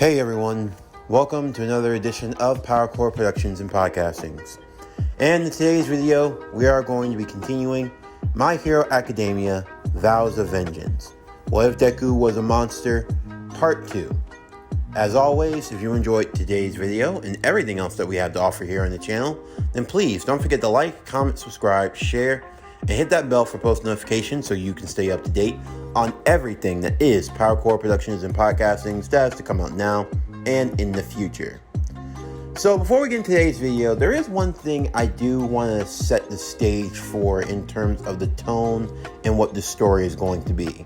Hey everyone, welcome to another edition of PowerCore Productions and Podcastings. And in today's video, we are going to be continuing My Hero Academia, Vows of Vengeance. What if Deku was a monster? Part 2. As always, if you enjoyed today's video and everything else that we have to offer here on the channel, then please don't forget to like, comment, subscribe, share, and hit that bell for post notifications so you can stay up to date on everything that is PowerCore Productions and Podcasting that has to come out now and in the future. So before we get into today's video, there is one thing I do want to set the stage for in terms of the tone and what the story is going to be.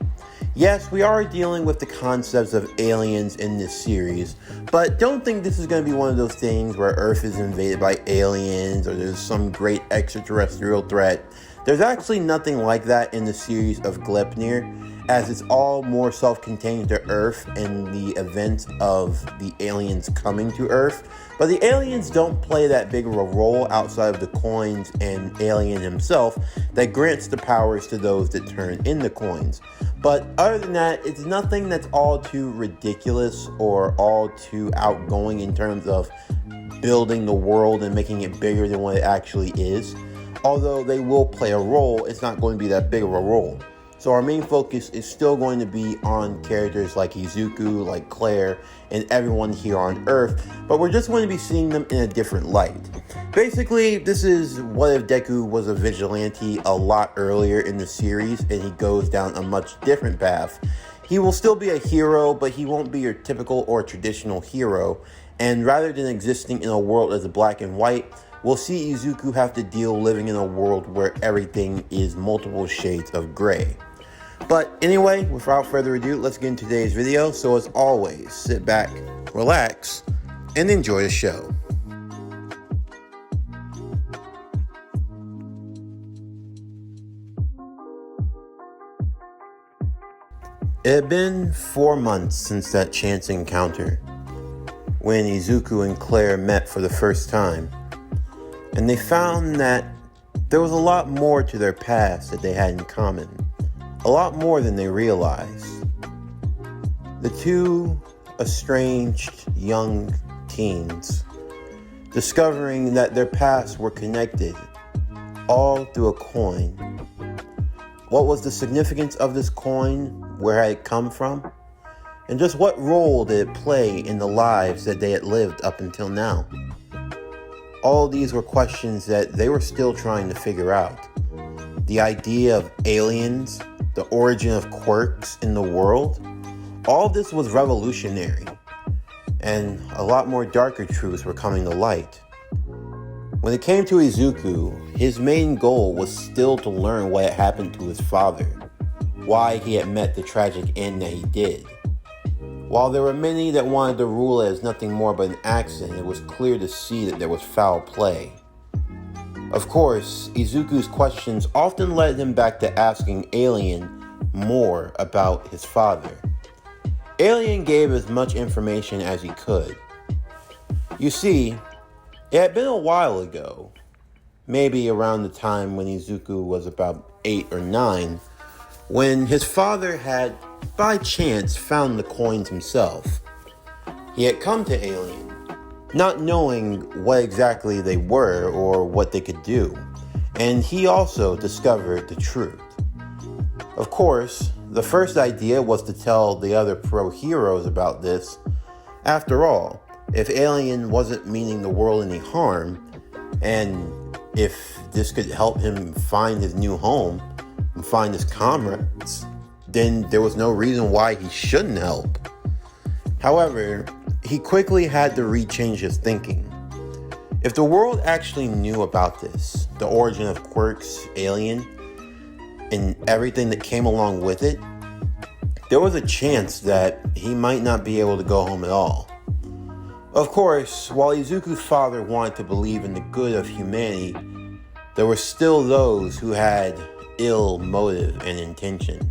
Yes, we are dealing with the concepts of aliens in this series, but don't think this is going to be one of those things where Earth is invaded by aliens or there's some great extraterrestrial threat. There's actually nothing like that in the series of Gleipnir, as it's all more self-contained to Earth and the events of the aliens coming to Earth. But the aliens don't play that big of a role outside of the coins and Alien himself that grants the powers to those that turn in the coins. But other than that, it's nothing that's all too ridiculous or all too outgoing in terms of building the world and making it bigger than what it actually is. Although they will play a role, it's not going to be that big of a role. So our main focus is still going to be on characters like Izuku, like Claire, and everyone here on Earth, but we're just going to be seeing them in a different light. Basically, this is what if Deku was a vigilante a lot earlier in the series and he goes down a much different path. He will still be a hero, but he won't be your typical or traditional hero, and rather than existing in a world as a black and white, we'll see Izuku have to deal living in a world where everything is multiple shades of gray. But anyway, without further ado, let's get into today's video. So as always, sit back, relax, and enjoy the show. It had been 4 months since that chance encounter, when Izuku and Claire met for the first time, and they found that there was a lot more to their past that they had in common. A lot more than they realized. The two estranged young teens, discovering that their pasts were connected, all through a coin. What was the significance of this coin? Where had it come from? And just what role did it play in the lives that they had lived up until now? All of these were questions that they were still trying to figure out. The idea of aliens, the origin of quirks in the world, all of this was revolutionary, and a lot more darker truths were coming to light. When it came to Izuku, his main goal was still to learn what had happened to his father, why he had met the tragic end that he did. While there were many that wanted to rule it as nothing more but an accident, it was clear to see that there was foul play. Of course, Izuku's questions often led him back to asking Alien more about his father. Alien gave as much information as he could. You see, it had been a while ago, maybe around the time when Izuku was about 8 or 9, when his father had, by chance, found the coins himself. He had come to Alien, not knowing what exactly they were or what they could do, and he also discovered the truth. Of course, the first idea was to tell the other pro-heroes about this. After all, if Alien wasn't meaning the world any harm, and if this could help him find his new home and find his comrades, then there was no reason why he shouldn't help. However, he quickly had to rechange his thinking. If the world actually knew about this, the origin of quirks, Alien, and everything that came along with it, there was a chance that he might not be able to go home at all. Of course, while Izuku's father wanted to believe in the good of humanity, there were still those who had ill motive and intention.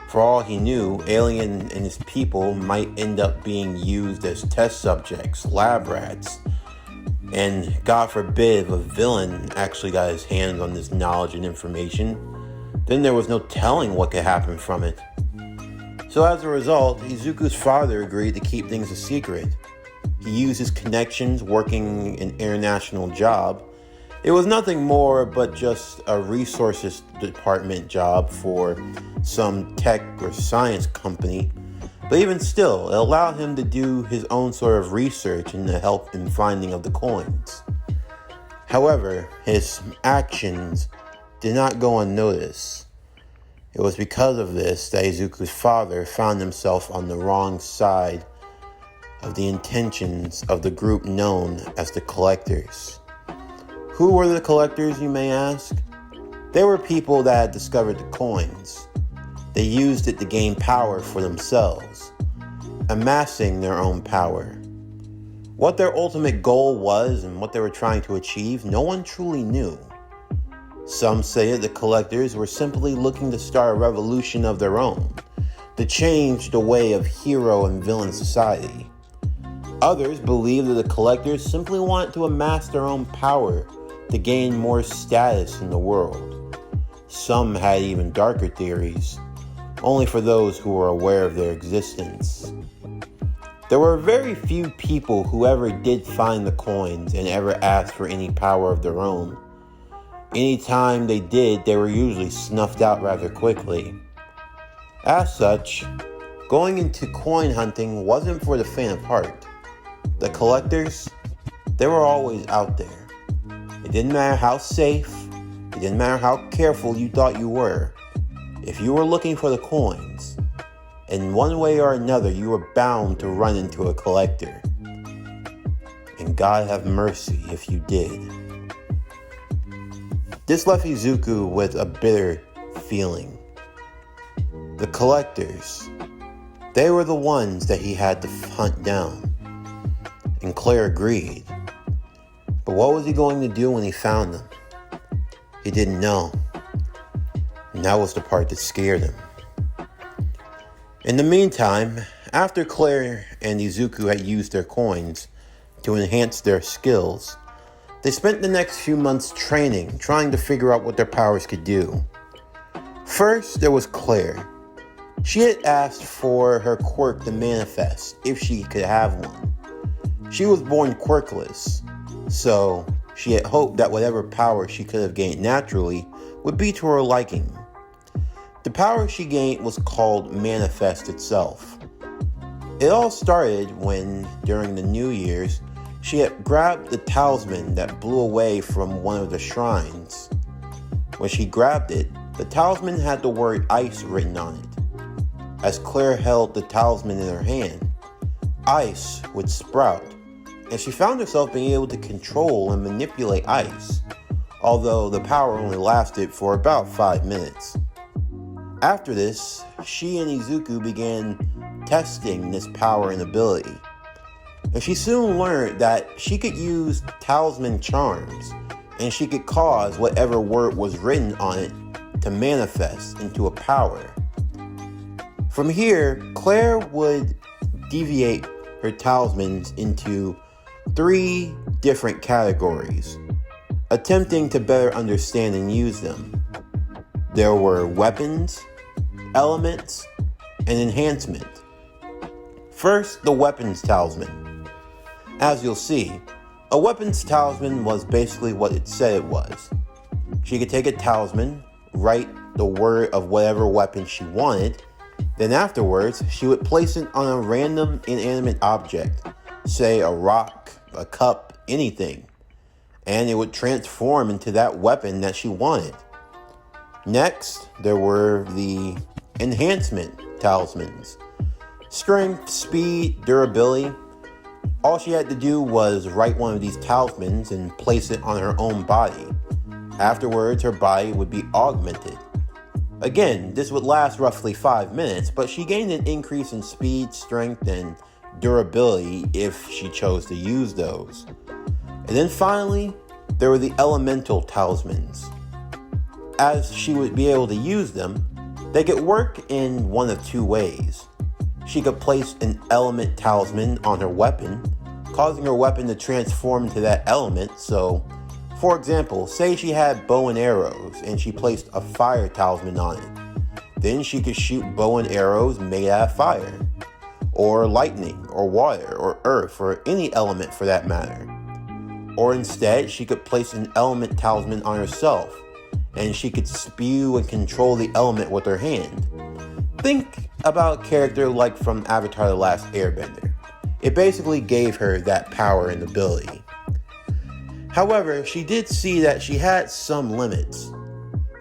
For all he knew, Alien and his people might end up being used as test subjects, lab rats, and God forbid if a villain actually got his hands on this knowledge and information, then there was no telling what could happen from it. So as a result, Izuku's father agreed to keep things a secret. He used his connections working an international job. It was nothing more but just a resources department job for some tech or science company. But even still, it allowed him to do his own sort of research and to help in finding of the coins. However, his actions did not go unnoticed. It was because of this that Izuku's father found himself on the wrong side of the intentions of the group known as the Collectors. Who were the Collectors, you may ask? They were people that had discovered the coins. They used it to gain power for themselves, amassing their own power. What their ultimate goal was and what they were trying to achieve, no one truly knew. Some say that the Collectors were simply looking to start a revolution of their own, to change the way of hero and villain society. Others believe that the Collectors simply wanted to amass their own power to gain more status in the world. Some had even darker theories, only for those who were aware of their existence. There were very few people who ever did find the coins and ever asked for any power of their own. Anytime they did, they were usually snuffed out rather quickly. As such, going into coin hunting wasn't for the faint of heart. The Collectors, they were always out there. It didn't matter how safe, it didn't matter how careful you thought you were. If you were looking for the coins, in one way or another you were bound to run into a Collector. And God have mercy if you did. This left Izuku with a bitter feeling. The Collectors, they were the ones that he had to hunt down. And Claire agreed. But what was he going to do when he found them? He didn't know. And that was the part that scared him. In the meantime, after Claire and Izuku had used their coins to enhance their skills, they spent the next few months training, trying to figure out what their powers could do. First, there was Claire. She had asked for her quirk to manifest, if she could have one. She was born quirkless, so she had hoped that whatever power she could have gained naturally would be to her liking. The power she gained was called Manifest itself. It all started when, during the New Year's, she had grabbed the talisman that blew away from one of the shrines. When she grabbed it, the talisman had the word ice written on it. As Claire held the talisman in her hand, ice would sprout, and she found herself being able to control and manipulate ice, although the power only lasted for about 5 minutes. After this, she and Izuku began testing this power and ability, and she soon learned that she could use talisman charms, and she could cause whatever word was written on it to manifest into a power. From here, Claire would deviate her talismans into 3 different categories, attempting to better understand and use them. There were weapons, elements, and enhancement. First, the weapons talisman. As you'll see, a weapons talisman was basically what it said it was. She could take a talisman, write the word of whatever weapon she wanted, then afterwards, she would place it on a random inanimate object, say a rock, a cup, anything, and it would transform into that weapon that she wanted. Next, there were the enhancement talismans. Strength, speed, durability. All she had to do was write one of these talismans and place it on her own body. Afterwards, her body would be augmented. Again, this would last roughly 5 minutes, but she gained an increase in speed, strength, and durability if she chose to use those. And then finally, there were the elemental talismans. As she would be able to use them, they could work in one of 2 ways. She could place an element talisman on her weapon, causing her weapon to transform into that element. So, for example, say she had bow and arrows and she placed a fire talisman on it. Then she could shoot bow and arrows made out of fire, or lightning, or water, or earth, or any element for that matter. Or instead, she could place an element talisman on herself, and she could spew and control the element with her hand. Think about a character like from Avatar: The Last Airbender. It basically gave her that power and ability. However, she did see that she had some limits.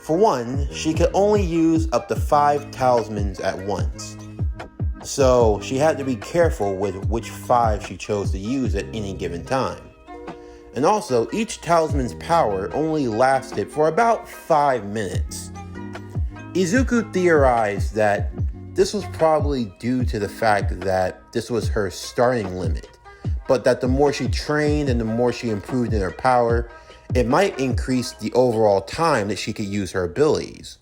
For one, she could only use up to 5 talismans at once. So she had to be careful with which 5 she chose to use at any given time. And also, each talisman's power only lasted for about 5 minutes. Izuku theorized that this was probably due to the fact that this was her starting limit, but that the more she trained and the more she improved in her power, it might increase the overall time that she could use her abilities.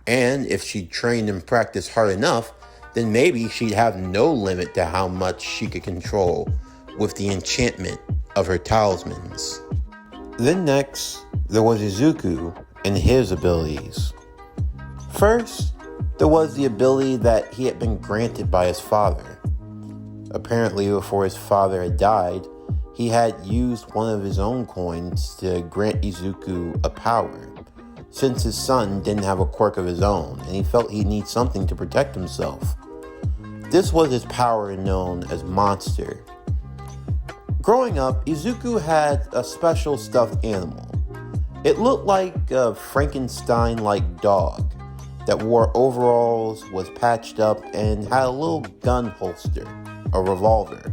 And if she trained and practiced hard enough, then maybe she'd have no limit to how much she could control with the enchantment of her talismans. Then next, there was Izuku and his abilities. First, there was the ability that he had been granted by his father. Apparently, before his father had died, he had used one of his own coins to grant Izuku a power, since his son didn't have a quirk of his own, and he felt he'd need something to protect himself. This was his power known as Monster. Growing up, Izuku had a special stuffed animal. It looked like a Frankenstein-like dog that wore overalls, was patched up, and had a little gun holster, a revolver.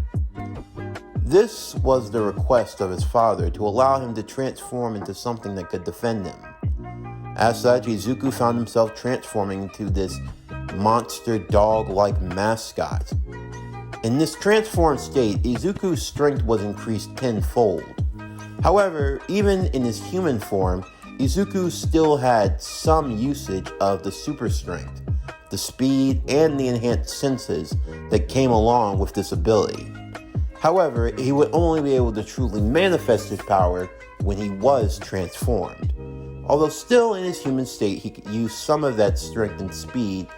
This was the request of his father to allow him to transform into something that could defend him. As such, Izuku found himself transforming into this monster dog-like mascot. In this transformed state, Izuku's strength was increased tenfold. However, even in his human form, Izuku still had some usage of the super strength, the speed, and the enhanced senses that came along with this ability. However, he would only be able to truly manifest his power when he was transformed. Although still in his human state, he could use some of that strength and speed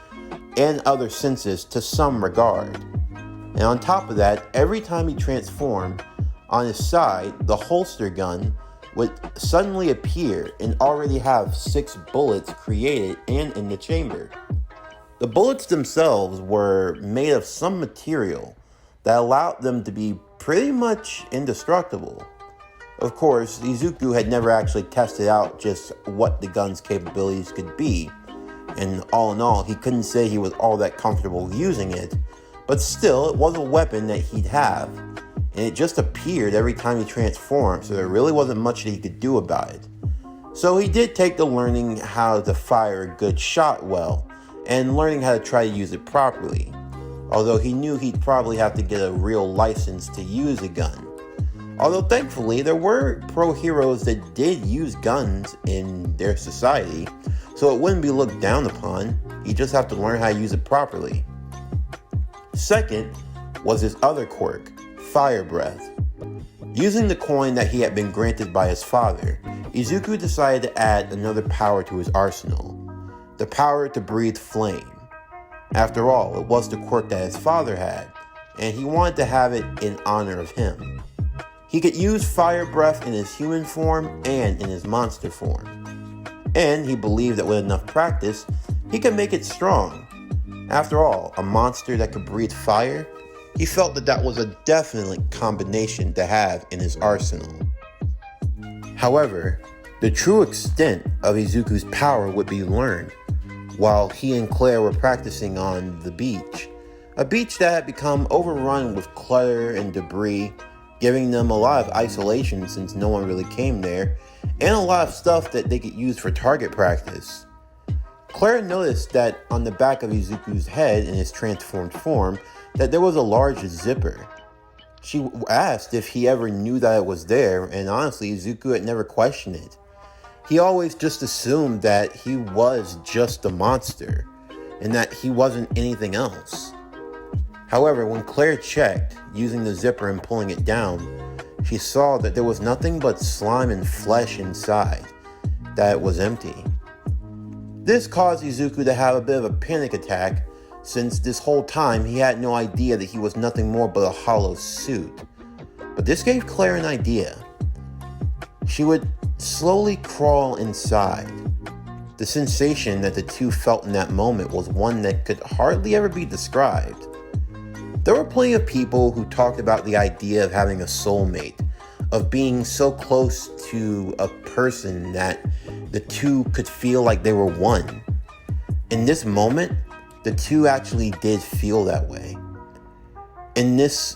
and other senses to some regard. And on top of that, every time he transformed, on his side, the holster gun would suddenly appear and already have 6 bullets created and in the chamber. The bullets themselves were made of some material that allowed them to be pretty much indestructible. Of course, Izuku had never actually tested out just what the gun's capabilities could be, and all in all, he couldn't say he was all that comfortable using it, but still, it was a weapon that he'd have, and it just appeared every time he transformed, so there really wasn't much that he could do about it. So he did take to learning how to fire a good shot well, and learning how to try to use it properly, although he knew he'd probably have to get a real license to use a gun. Although thankfully, there were pro heroes that did use guns in their society, so it wouldn't be looked down upon. He'd just have to learn how to use it properly. Second was his other quirk, Fire Breath. Using the coin that he had been granted by his father, Izuku decided to add another power to his arsenal, the power to breathe flame. After all, it was the quirk that his father had, and he wanted to have it in honor of him. He could use fire breath in his human form and in his monster form. And he believed that with enough practice, he could make it strong. After all, a monster that could breathe fire, he felt that that was a definite combination to have in his arsenal. However, the true extent of Izuku's power would be learned while he and Claire were practicing on the beach, a beach that had become overrun with clutter and debris, giving them a lot of isolation since no one really came there, and a lot of stuff that they could use for target practice. Claire noticed that on the back of Izuku's head in his transformed form, that there was a large zipper. She asked if he ever knew that it was there, and honestly, Izuku had never questioned it. He always just assumed that he was just a monster, and that he wasn't anything else. However, when Claire checked, using the zipper and pulling it down, she saw that there was nothing but slime and flesh inside, that it was empty. This caused Izuku to have a bit of a panic attack, since this whole time he had no idea that he was nothing more but a hollow suit. But this gave Claire an idea. She would slowly crawl inside. The sensation that the two felt in that moment was one that could hardly ever be described. There were plenty of people who talked about the idea of having a soulmate, of being so close to a person that the two could feel like they were one. In this moment, the two actually did feel that way. In this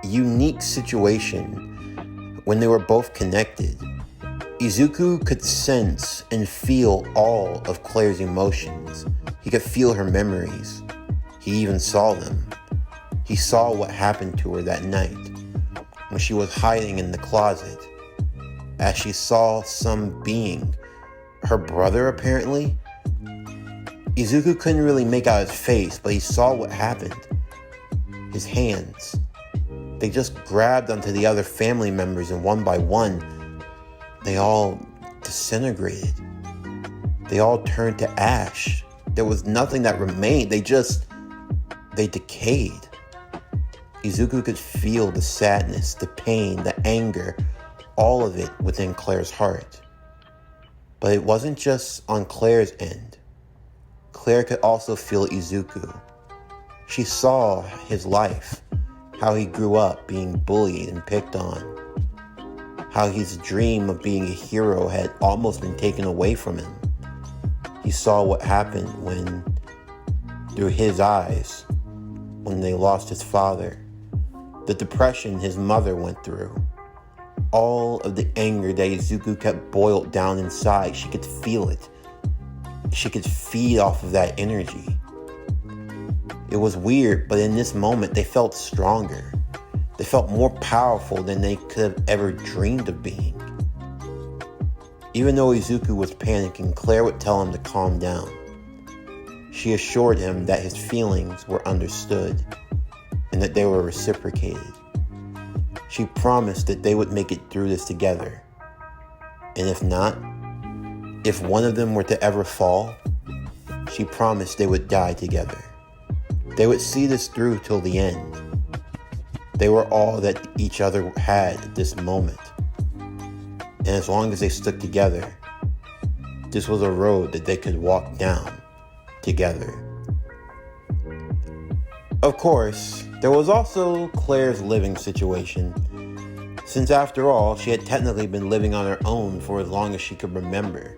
unique situation, when they were both connected, Izuku could sense and feel all of Claire's emotions. He could feel her memories. He even saw them. He saw what happened to her that night when she was hiding in the closet, as she saw some being, her brother apparently. Izuku couldn't really make out his face, but he saw what happened. His hands, they just grabbed onto the other family members, and one by one, they all disintegrated. They all turned to ash. There was nothing that remained. They decayed. Izuku could feel the sadness, the pain, the anger, all of it within Claire's heart. But it wasn't just on Claire's end. Claire could also feel Izuku. She saw his life, how he grew up being bullied and picked on, how his dream of being a hero had almost been taken away from him. He saw what happened when, through his eyes, when they lost his father, the depression his mother went through, all of the anger that Izuku kept boiled down inside. She could feel it. She could feed off of that energy. It was weird, but in this moment, they felt stronger. They felt more powerful than they could have ever dreamed of being. Even though Izuku was panicking, Claire would tell him to calm down. She assured him that his feelings were understood and that they were reciprocated. She promised that they would make it through this together. And if not, if one of them were to ever fall, she promised they would die together. They would see this through till the end. They were all that each other had at this moment. And as long as they stuck together, this was a road that they could walk down together. Of course, there was also Claire's living situation, since after all, she had technically been living on her own for as long as she could remember.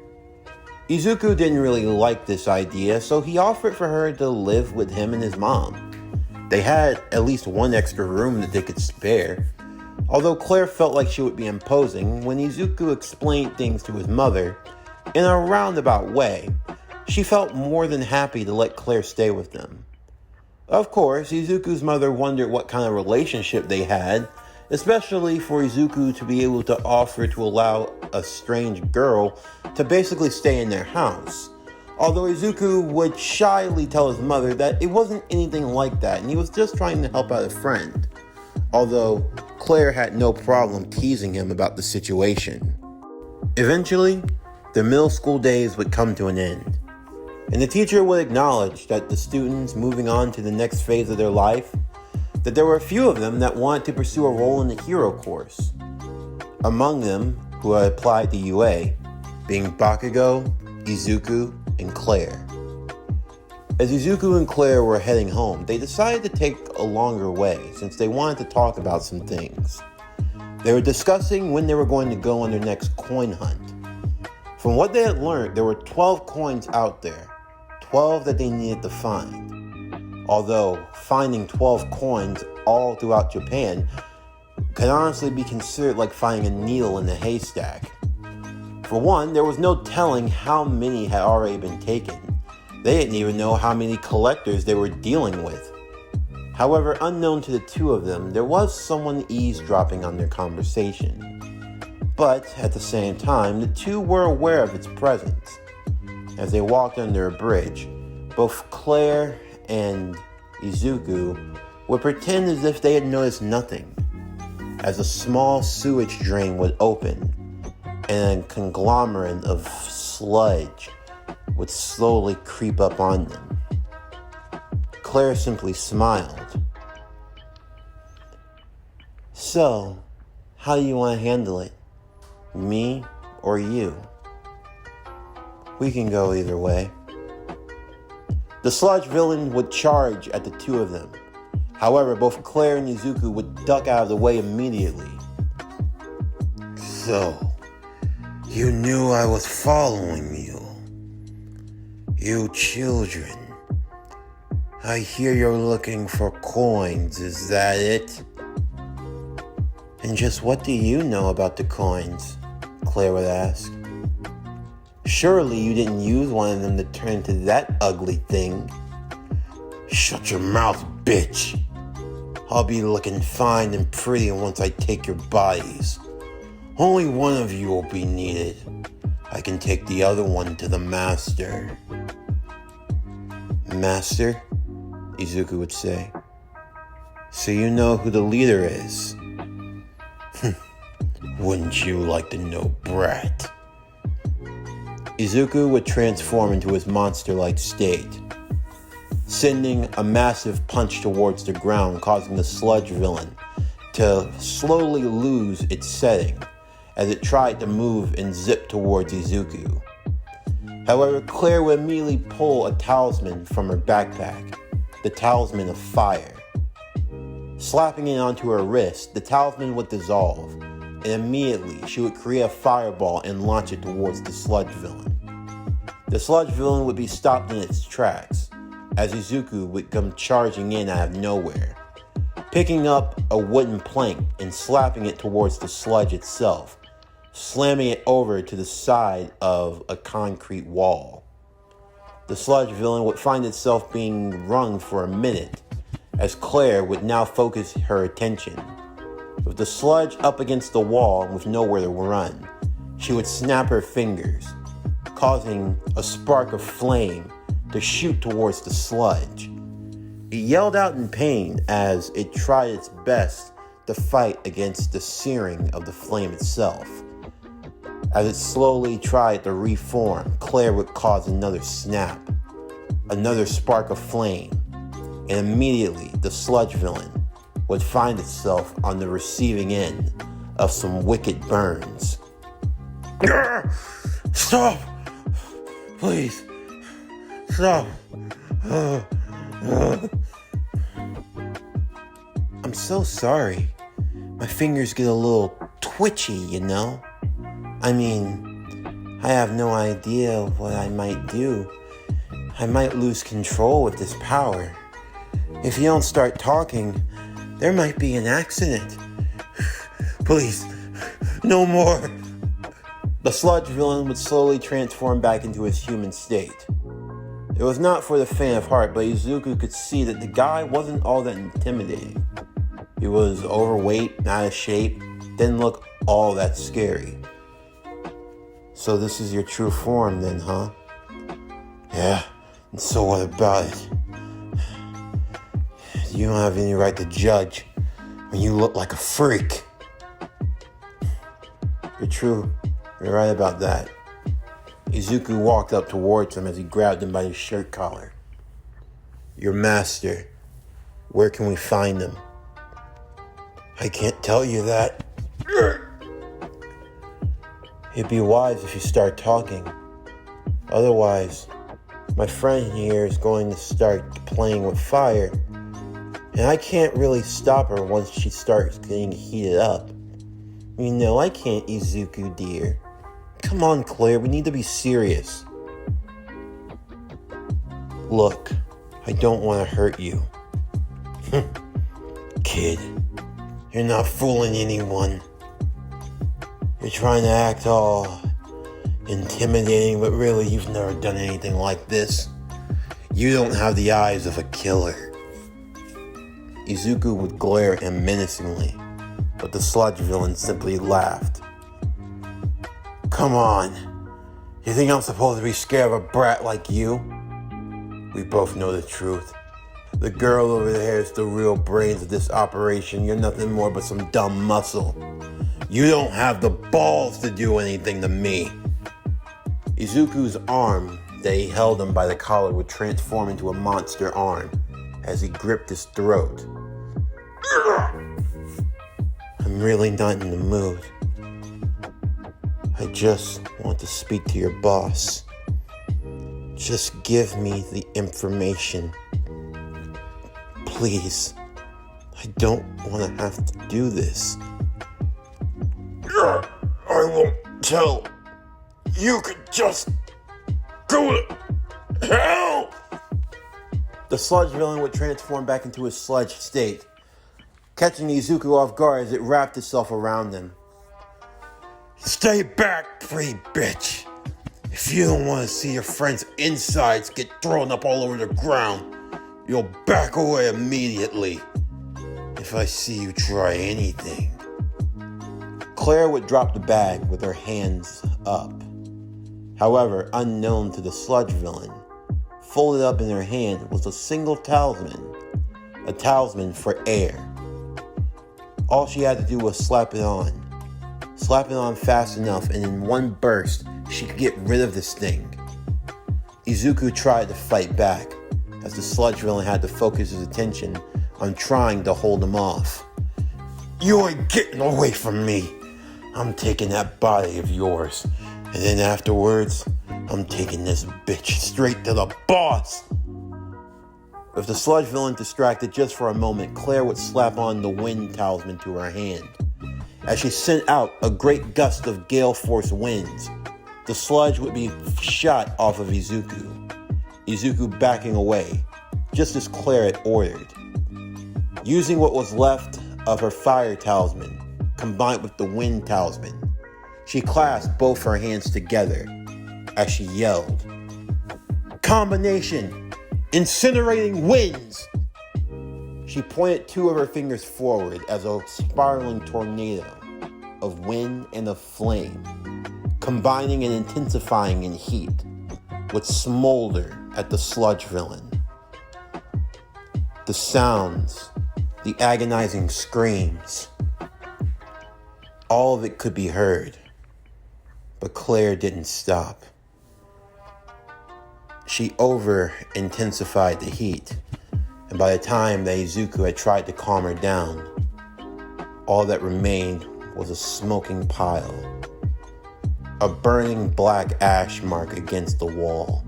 Izuku didn't really like this idea, so he offered for her to live with him and his mom. They had at least one extra room that they could spare, although Claire felt like she would be imposing. When Izuku explained things to his mother in a roundabout way, she felt more than happy to let Claire stay with them. Of course, Izuku's mother wondered what kind of relationship they had, especially for Izuku to be able to offer to allow a strange girl to basically stay in their house. Although Izuku would shyly tell his mother that it wasn't anything like that and he was just trying to help out a friend. Although Claire had no problem teasing him about the situation. Eventually, the middle school days would come to an end, and the teacher would acknowledge that the students moving on to the next phase of their life, that there were a few of them that wanted to pursue a role in the hero course. Among them, who had applied to UA, being Bakugo, Izuku, and Claire. As Izuku and Claire were heading home, they decided to take a longer way since they wanted to talk about some things. They were discussing when they were going to go on their next coin hunt. From what they had learned, there were 12 coins out there, 12 that they needed to find. Although finding 12 coins all throughout Japan could honestly be considered like finding a needle in a haystack. For one, there was no telling how many had already been taken. They didn't even know how many collectors they were dealing with. However, unknown to the two of them, there was someone eavesdropping on their conversation. But at the same time, the two were aware of its presence. As they walked under a bridge, both Claire and Izuku would pretend as if they had noticed nothing, as a small sewage drain would open and a conglomerate of sludge would slowly creep up on them. Claire simply smiled. So, how do you want to handle it? Me or you? We can go either way. The sludge villain would charge at the two of them. However, both Claire and Izuku would duck out of the way immediately. So, you knew I was following you. You children. I hear you're looking for coins, is that it? And just what do you know about the coins? Claire would ask. Surely you didn't use one of them to turn into that ugly thing. Shut your mouth, bitch. I'll be looking fine and pretty once I take your bodies. Only one of you will be needed. I can take the other one to the master. Master? Izuku would say. So you know who the leader is? Wouldn't you like to know, brat? Izuku would transform into his monster-like state, sending a massive punch towards the ground, causing the sludge villain to slowly lose its setting as it tried to move and zip towards Izuku. However, Claire would immediately pull a talisman from her backpack, the talisman of fire. Slapping it onto her wrist, the talisman would dissolve, and immediately she would create a fireball and launch it towards the sludge villain. The sludge villain would be stopped in its tracks, as Izuku would come charging in out of nowhere, picking up a wooden plank and slapping it towards the sludge itself, slamming it over to the side of a concrete wall. The sludge villain would find itself being wrung for a minute, as Claire would now focus her attention. With the sludge up against the wall and with nowhere to run, she would snap her fingers, causing a spark of flame to shoot towards the sludge. It yelled out in pain as it tried its best to fight against the searing of the flame itself. As it slowly tried to reform, Claire would cause another snap, another spark of flame, and immediately the sludge villain would find itself on the receiving end of some wicked burns. Stop! Please, stop! I'm so sorry. My fingers get a little twitchy, you know? I mean, I have no idea what I might do. I might lose control with this power. If you don't start talking, there might be an accident. Please, no more. The sludge villain would slowly transform back into his human state. It was not for the faint of heart, but Izuku could see that the guy wasn't all that intimidating. He was overweight, out of shape, didn't look all that scary. So this is your true form then, huh? Yeah, and so what about it? You don't have any right to judge when you look like a freak. You're true. You're right about that. Izuku walked up towards him as he grabbed him by his shirt collar. Your master. Where can we find him? I can't tell you that. It'd be wise if you start talking. Otherwise, my friend here is going to start playing with fire, and I can't really stop her once she starts getting heated up. You know I can't, Izuku dear. Come on, Claire, we need to be serious. Look, I don't want to hurt you. Kid, you're not fooling anyone. You're trying to act all intimidating, but really you've never done anything like this. You don't have the eyes of a killer. Izuku would glare at him menacingly, but the sludge villain simply laughed. Come on. You think I'm supposed to be scared of a brat like you? We both know the truth. The girl over there is the real brains of this operation. You're nothing more but some dumb muscle. You don't have the balls to do anything to me. Izuku's arm that he held him by the collar would transform into a monster arm as he gripped his throat. I'm really not in the mood. I just want to speak to your boss. Just give me the information. Please. I don't want to have to do this. I won't tell. You could just go to hell! The sludge villain would transform back into his sludge state, catching Izuku off guard as it wrapped itself around him. Stay back, pretty bitch. If you don't want to see your friend's insides get thrown up all over the ground, you'll back away immediately. If I see you try anything. Claire would drop the bag with her hands up. However, unknown to the sludge villain, folded up in her hand was a single talisman. A talisman for air. All she had to do was slap it on. Slap it on fast enough, and in one burst, she could get rid of this thing. Izuku tried to fight back, as the sludge villain had to focus his attention on trying to hold him off. You ain't getting away from me. I'm taking that body of yours, and then afterwards, I'm taking this bitch straight to the boss. If the sludge villain distracted just for a moment, Claire would slap on the wind talisman to her hand. As she sent out a great gust of gale force winds, the sludge would be shot off of Izuku. Izuku backing away, just as Claire had ordered. Using what was left of her fire talisman, combined with the wind talisman, she clasped both her hands together as she yelled, "Combination! Incinerating winds!" She pointed two of her fingers forward as a spiraling tornado of wind and of flame, combining and intensifying in heat, would smolder at the sludge villain. The sounds, the agonizing screams, all of it could be heard, but Claire didn't stop. She over-intensified the heat, and by the time that Izuku had tried to calm her down, all that remained was a smoking pile, a burning black ash mark against the wall.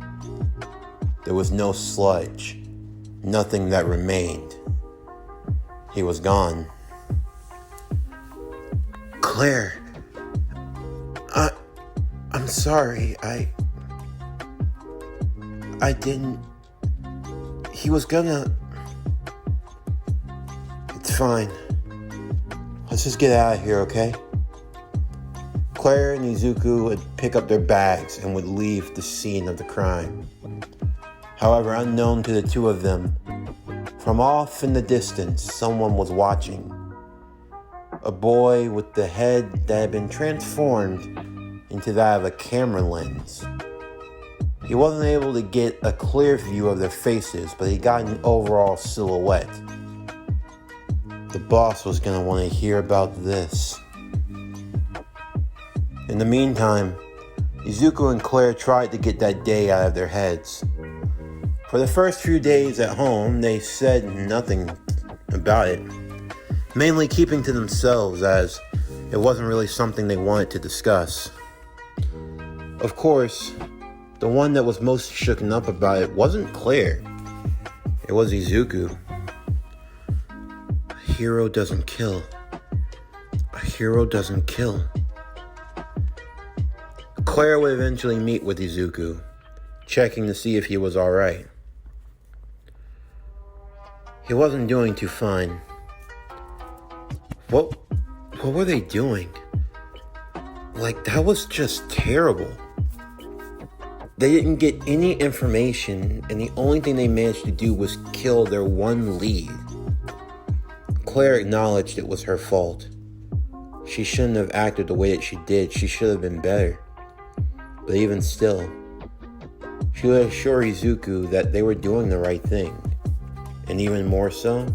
There was no sludge, nothing that remained. He was gone. Claire, I'm sorry, I didn't... He was gonna... It's fine. Let's just get out of here, okay? Claire and Izuku would pick up their bags and would leave the scene of the crime. However, unknown to the two of them, from off in the distance, someone was watching. A boy with the head that had been transformed into that of a camera lens. He wasn't able to get a clear view of their faces, but he got an overall silhouette. The boss was going to want to hear about this. In the meantime, Izuku and Claire tried to get that day out of their heads. For the first few days at home, they said nothing about it, mainly keeping to themselves as it wasn't really something they wanted to discuss. Of course, the one that was most shooken up about it wasn't Claire. It was Izuku. A hero doesn't kill. A hero doesn't kill. Claire would eventually meet with Izuku, checking to see if he was alright. He wasn't doing too fine. What were they doing? Like, that was just terrible. They didn't get any information, and the only thing they managed to do was kill their one lead. Claire acknowledged it was her fault. She shouldn't have acted the way that she did. She should have been better. But even still, she would assure Izuku that they were doing the right thing. And even more so,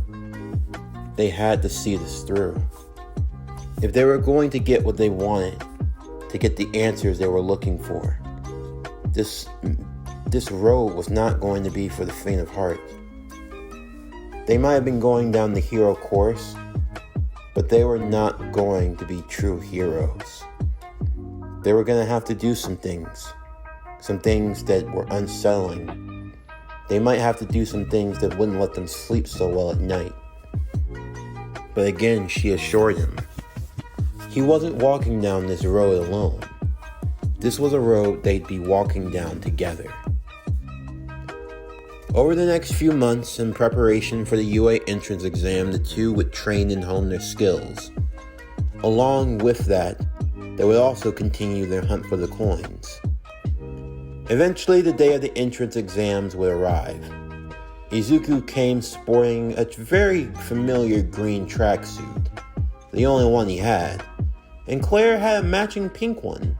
they had to see this through. If they were going to get what they wanted, to get the answers they were looking for, this this road was not going to be for the faint of heart. They might have been going down the hero course, but they were not going to be true heroes. They were going to have to do some things that were unsettling. They might have to do some things that wouldn't let them sleep so well at night. But again, she assured him, he wasn't walking down this road alone. This was a road they'd be walking down together. Over the next few months, in preparation for the UA entrance exam, the two would train and hone their skills. Along with that, they would also continue their hunt for the coins. Eventually, the day of the entrance exams would arrive. Izuku came sporting a very familiar green tracksuit, the only one he had, and Claire had a matching pink one.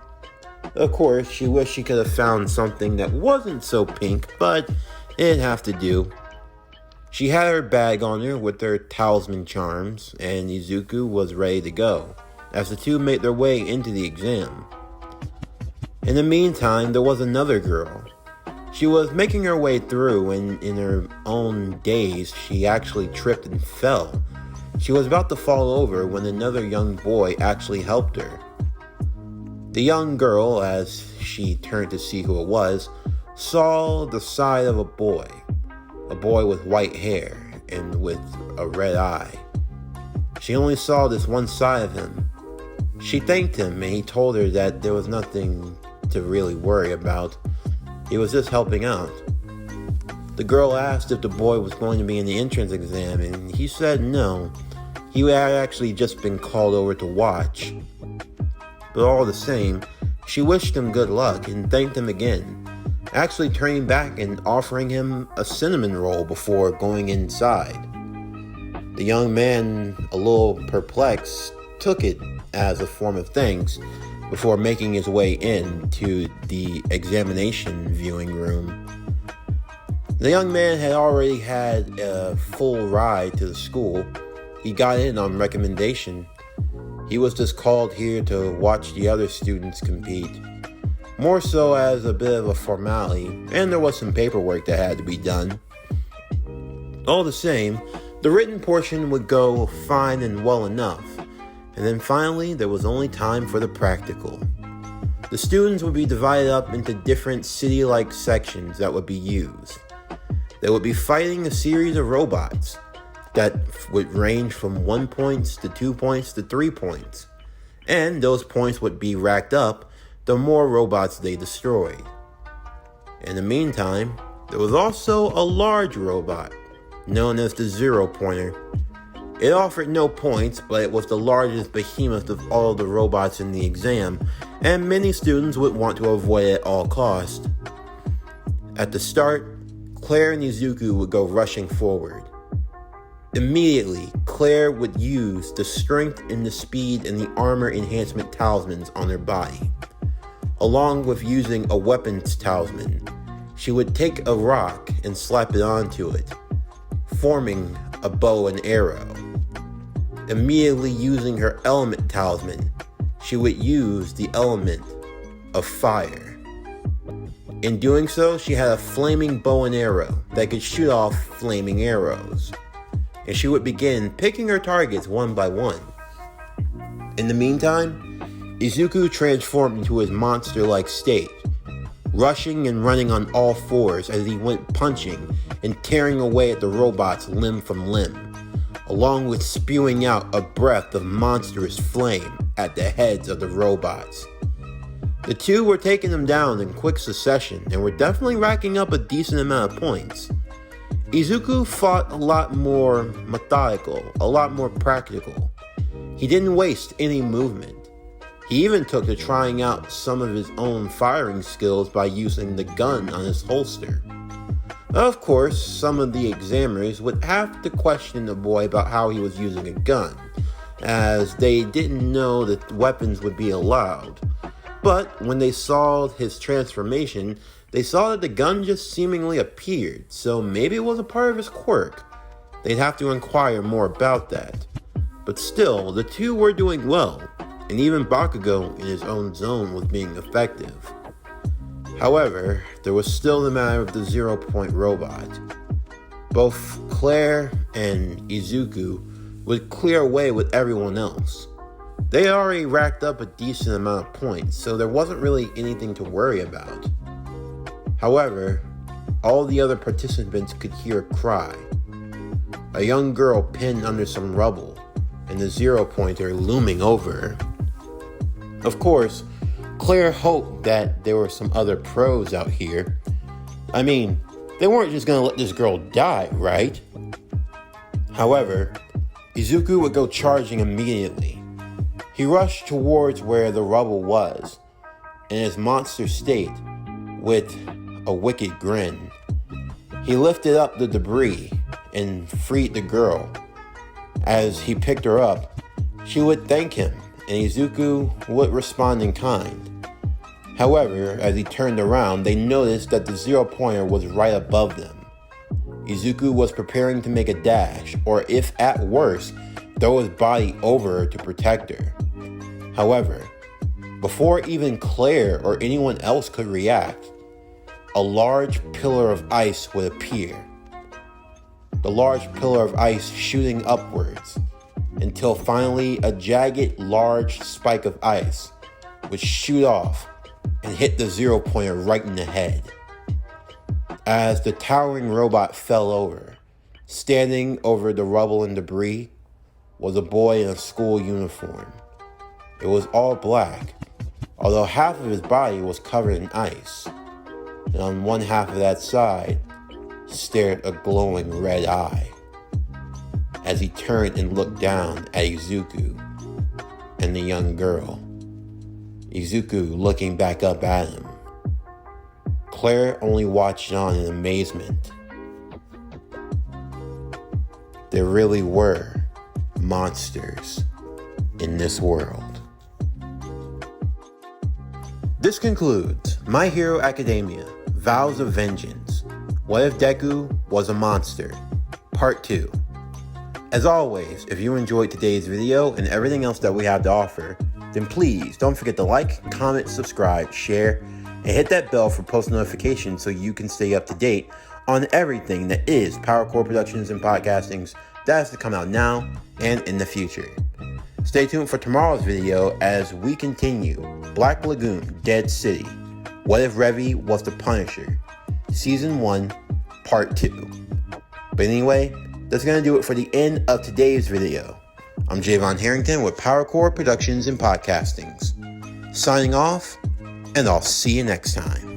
Of course, she wished she could have found something that wasn't so pink, but it'd have to do. She had her bag on her with her talisman charms, and Izuku was ready to go, as the two made their way into the exam. In the meantime, there was another girl. She was making her way through, and in her own daze, she actually tripped and fell. She was about to fall over when another young boy actually helped her. The young girl, as she turned to see who it was, saw the side of a boy with white hair and with a red eye. She only saw this one side of him. She thanked him, and he told her that there was nothing to really worry about. He was just helping out. The girl asked if the boy was going to be in the entrance exam, and he said no. He had actually just been called over to watch. But all the same, she wished him good luck and thanked him again, actually turning back and offering him a cinnamon roll before going inside. The young man, a little perplexed, took it as a form of thanks before making his way into the examination viewing room. The young man had already had a full ride to the school. He got in on recommendation. He was just called here to watch the other students compete, more so as a bit of a formality, and there was some paperwork that had to be done. All the same, the written portion would go fine and well enough, and then finally there was only time for the practical. The students would be divided up into different city-like sections that would be used. They would be fighting a series of robots that would range from 1 point to 2 points to 3 points, and those points would be racked up the more robots they destroyed. In the meantime, there was also a large robot, known as the 0 Pointer. It offered no points, but it was the largest behemoth of all the robots in the exam, and many students would want to avoid it at all costs. At the start, Claire and Izuku would go rushing forward. Immediately, Claire would use the strength and the speed and the armor enhancement talismans on her body. Along with using a weapons talisman, she would take a rock and slap it onto it, forming a bow and arrow. Immediately using her element talisman, she would use the element of fire. In doing so, she had a flaming bow and arrow that could shoot off flaming arrows, and she would begin picking her targets one by one. In the meantime, Izuku transformed into his monster-like state, rushing and running on all fours as he went punching and tearing away at the robots limb from limb, along with spewing out a breath of monstrous flame at the heads of the robots. The two were taking them down in quick succession and were definitely racking up a decent amount of points. Izuku fought a lot more methodical, a lot more practical. He didn't waste any movement. He even took to trying out some of his own firing skills by using the gun on his holster. Of course, some of the examiners would have to question the boy about how he was using a gun, as they didn't know that weapons would be allowed. But when they saw his transformation, they saw that the gun just seemingly appeared, so maybe it was a part of his quirk. They'd have to inquire more about that. But still, the two were doing well, and even Bakugo in his own zone was being effective. However, there was still the matter of the 0 Point robot. Both Claire and Izuku would clear away with everyone else. They already racked up a decent amount of points, so there wasn't really anything to worry about. However, all the other participants could hear a cry. A young girl pinned under some rubble, and the 0 Pointer looming over her. Of course, Claire hoped that there were some other pros out here. I mean, they weren't just gonna let this girl die, right? However, Izuku would go charging immediately. He rushed towards where the rubble was, in his monster state, with a wicked grin. He lifted up the debris and freed the girl. As he picked her up, she would thank him, and Izuku would respond in kind. However, as he turned around, they noticed that the 0 Pointer was right above them. Izuku was preparing to make a dash, or if at worst, throw his body over her to protect her. However, before even Claire or anyone else could react, a large pillar of ice would appear. The large pillar of ice shooting upwards, until finally a jagged, large spike of ice would shoot off and hit the 0 Pointer right in the head. As the towering robot fell over, standing over the rubble and debris was a boy in a school uniform. It was all black, although half of his body was covered in ice, and on one half of that side stared a glowing red eye. As he turned and looked down at Izuku and the young girl, Izuku looking back up at him. Claire only watched on in amazement. There really were monsters in this world. This concludes My Hero Academia, Vows of Vengeance. What if Deku was a monster? Part 2. As always, if you enjoyed today's video and everything else that we have to offer, then please don't forget to like, comment, subscribe, share, and hit that bell for post notifications so you can stay up to date on everything that is PowerCore Productions and Podcastings that has to come out now and in the future. Stay tuned for tomorrow's video as we continue Black Lagoon, Dead City. What if Revy was the Punisher? Season 1, Part 2. But anyway, that's going to do it for the end of today's video. I'm Javon Harrington with PowerCore Productions and Podcastings. Signing off, and I'll see you next time.